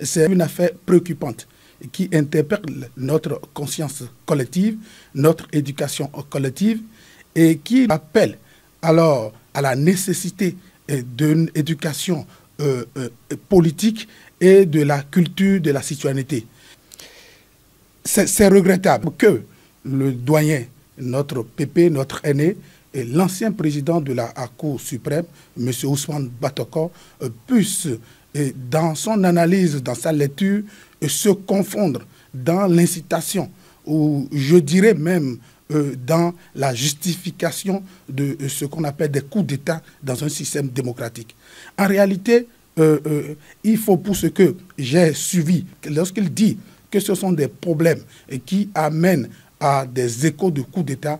C'est une affaire préoccupante qui interpelle notre conscience collective, notre éducation collective et qui appelle alors à la nécessité d'une éducation politique et de la culture de la citoyenneté. C'est regrettable que le doyen, notre pépé, notre aîné, et l'ancien président de la Cour suprême, M. Ousmane Batoko, puisse, dans son analyse, dans sa lecture, se confondre dans l'incitation, ou je dirais même dans la justification de ce qu'on appelle des coups d'État dans un système démocratique. En réalité, il faut, pour ce que j'ai suivi, lorsqu'il dit que ce sont des problèmes qui amènent à des échos de coups d'État,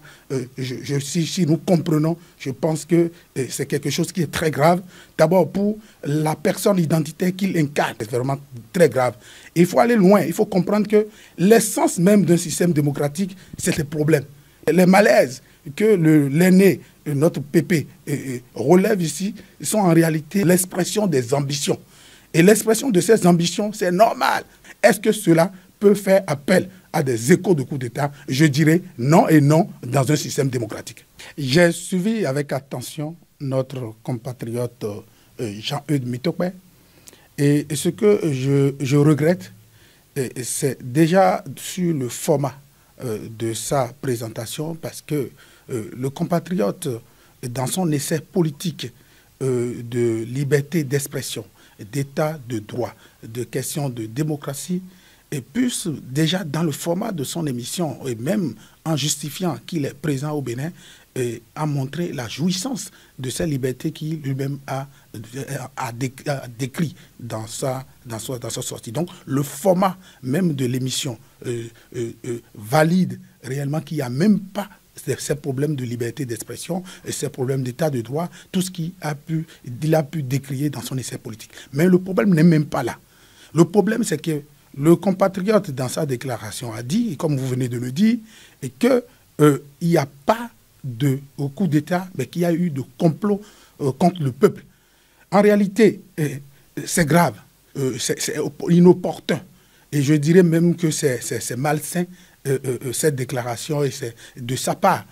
si nous comprenons, je pense que c'est quelque chose qui est très grave. D'abord pour la personne identitaire qu'il incarne, c'est vraiment très grave. Et il faut aller loin, il faut comprendre que l'essence même d'un système démocratique, c'est les problèmes. Les malaises que l'aîné, notre pépé, relève ici, sont en réalité l'expression des ambitions. Et l'expression de ces ambitions, c'est normal. Est-ce que cela peut faire appel à des échos de coups d'État? Je dirais non et non dans un système démocratique. J'ai suivi avec attention notre compatriote Jean-Eudes Mitokpe et ce que je regrette, c'est déjà sur le format de sa présentation parce que le compatriote, dans son essai politique de liberté d'expression, d'état de droit, de questions de démocratie, et plus déjà dans le format de son émission, et même en justifiant qu'il est présent au Bénin, a montré la jouissance de ces libertés qu'il lui-même a décrit dans sa sortie. Donc le format même de l'émission valide réellement qu'il n'y a même pas ces problèmes de liberté d'expression, ces problèmes d'état de droit, tout ce qu'il a pu décrier dans son essai politique. Mais le problème n'est même pas là. Le problème, c'est que le compatriote, dans sa déclaration, a dit, comme vous venez de le dire, qu'il n'y a pas de coup d'État, mais qu'il y a eu de complot contre le peuple. En réalité, c'est grave, c'est inopportun. Et je dirais même que c'est malsain, cette déclaration, et c'est de sa part.